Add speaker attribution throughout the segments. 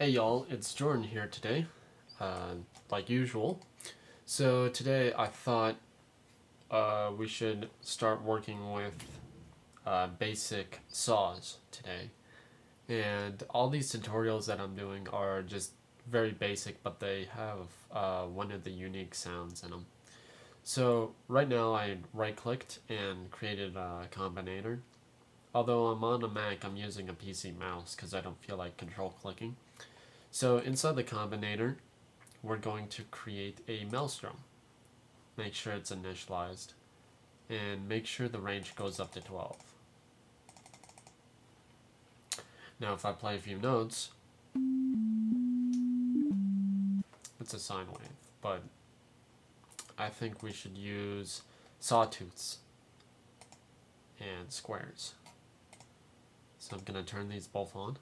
Speaker 1: Hey y'all, it's Jordan here today, like usual. So today I thought we should start working with basic saws today. And all these tutorials that I'm doing are just very basic, but they have one of the unique sounds in them. So right now I right-clicked and created a combinator. Although I'm on a Mac, I'm using a PC mouse because I don't feel like control clicking. So inside the combinator, we're going to create a Maelstrom. Make sure it's initialized, and make sure the range goes up to 12. Now if I play a few notes, it's a sine wave, but I think we should use sawtooths and squares. So I'm going to turn these both on.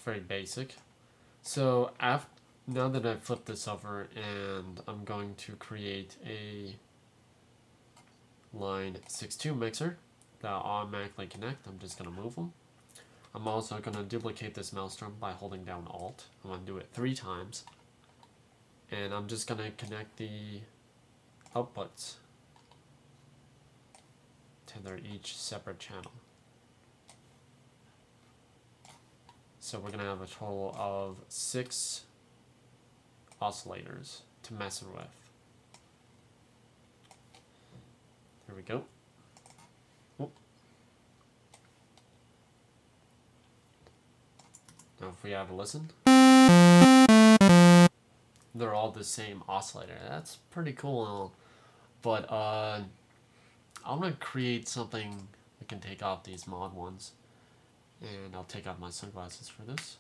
Speaker 1: Very basic. So now that I've flipped this over, and I'm going to create a line 6-2 mixer that'll automatically connect. I'm just going to move them. I'm also going to duplicate this Maelstrom by holding down Alt. I'm going to do it 3 times. And I'm just going to connect the outputs to their each separate channel. So we're going to have a total of 6 oscillators to mess with. Here we go. Whoop. Now if we have a listen, they're all the same oscillator. That's pretty cool. But I'm going to create something we can take off these mod ones. And I'll take off my sunglasses for this.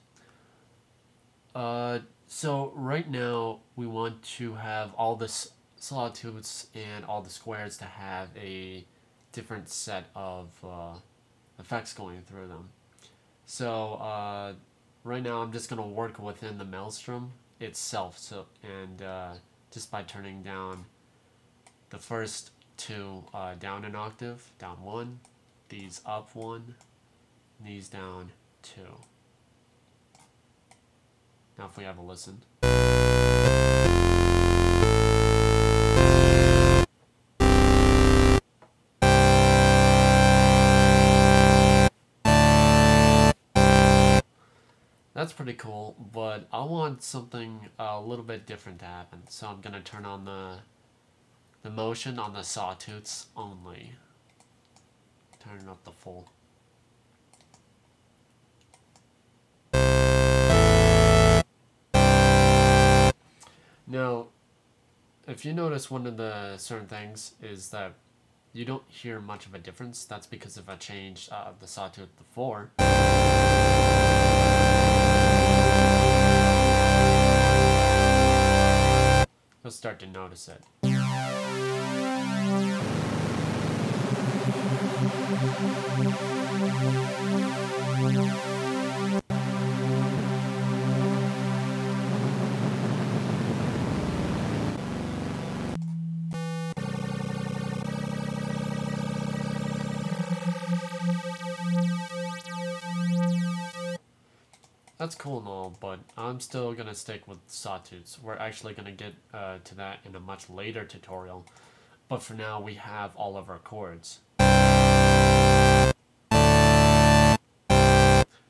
Speaker 1: So right now we want to have all the sawtooths and all the squares to have a different set of effects going through them. So right now I'm just going to work within the Maelstrom itself. And just by turning down the first 2 down an octave, down 1, these up 1, these down 2. Now if we have a listen. That's pretty cool, but I want something a little bit different to happen. So I'm going to turn on the motion on the sawtooths only. Turn up the full. Now, if you notice, one of the certain things is that you don't hear much of a difference. That's because if I change the sawtooth to 4, you'll start to notice it. That's cool and all, but I'm still going to stick with sawtooths. We're actually going to get to that in a much later tutorial. But for now, we have all of our chords.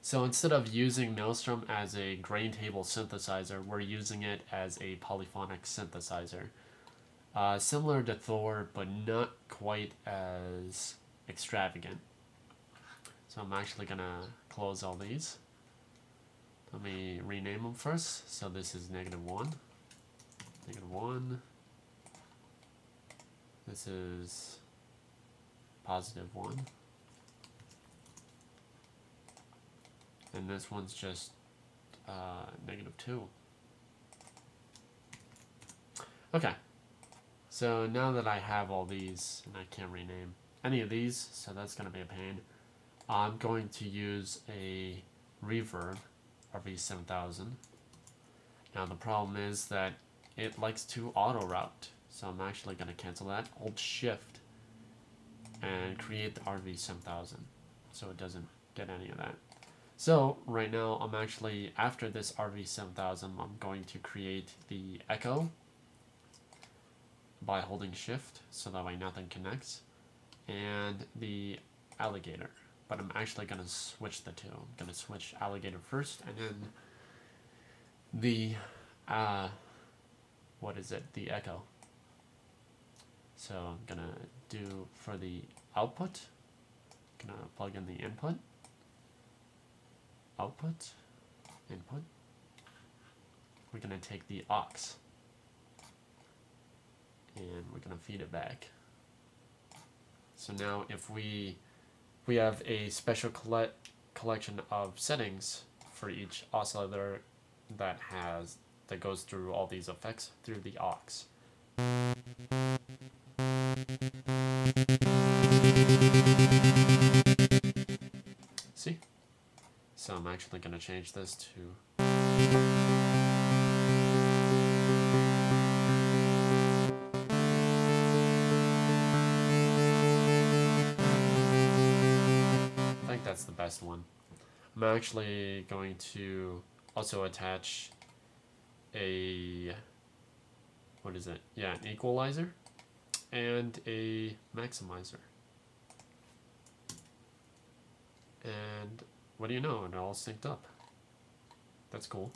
Speaker 1: So instead of using Maelstrom as a grain table synthesizer, we're using it as a polyphonic synthesizer. Similar to Thor, but not quite as extravagant. So I'm actually going to close all these. Let me rename them first. So this is -1, -1. This is +1. And this one's just -2. Okay. So now that I have all these, and I can't rename any of these, so that's going to be a pain, I'm going to use a reverb. RV7000. Now the problem is that it likes to auto route, so I'm actually going to cancel that. Hold Shift and create the RV7000 so it doesn't get any of that. So right now I'm actually, after this RV7000, I'm going to create the echo by holding shift, so that way nothing connects, and the alligator. But I'm actually going to switch the two. I'm going to switch alligator first, and then the, the echo. So I'm going to do, for the output, I'm going to plug in the input, output, input. We're going to take the aux, and we're going to feed it back. So now if we have a special collection of settings for each oscillator that goes through all these effects through the aux. See? So I'm actually going to change this to that's the best one. I'm actually going to also attach a, an equalizer and a maximizer. And what do you know, it all synced up. That's cool.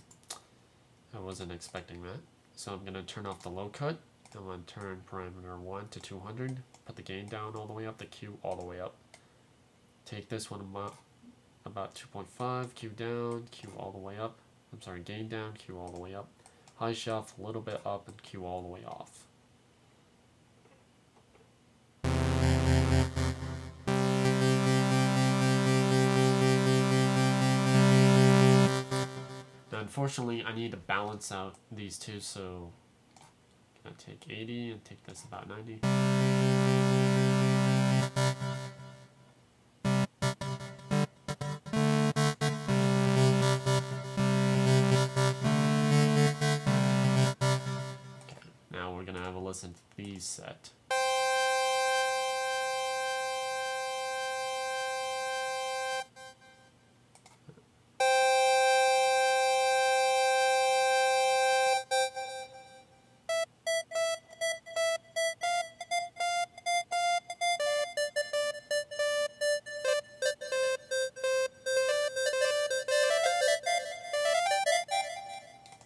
Speaker 1: I wasn't expecting that. So I'm going to turn off the low cut. I'm going to turn parameter 1 to 200, put the gain down all the way up, the Q all the way up. Take this one about 2.5, Q down, Q all the way up. I'm sorry, gain down, Q all the way up. High shelf, a little bit up, and Q all the way off. Now, unfortunately, I need to balance out these two, so I'm going to take 80 and take this about 90. Listen to these set.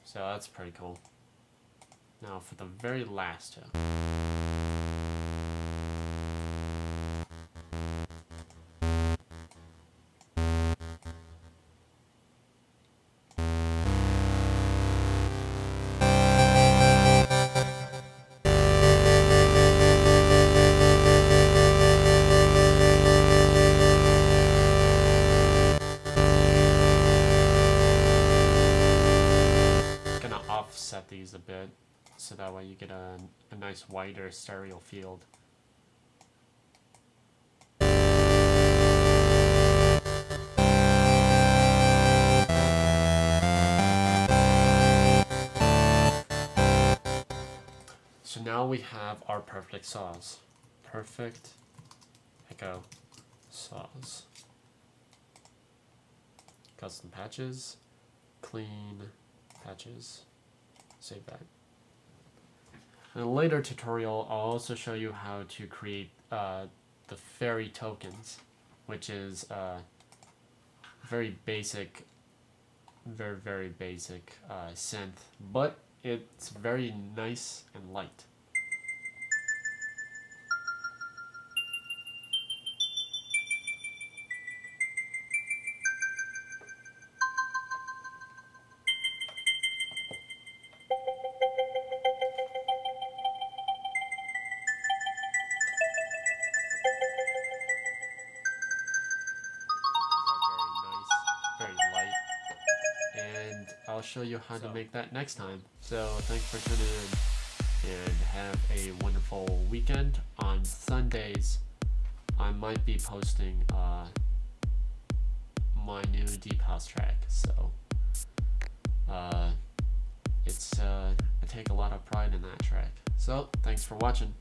Speaker 1: So that's pretty cool. Now for the very last two. I'm gonna offset these a bit, so that way you get a nice wider stereo field. So now we have our perfect saws. Perfect echo saws. Custom patches, clean patches. Save that. In a later tutorial, I'll also show you how to create the fairy tokens, which is very basic, very basic synth, but it's very nice and light. I'll show you how to make that next time. So thanks for tuning in, and have a wonderful weekend. On Sundays, I might be posting my new deep house track. So I take a lot of pride in that track. So thanks for watching.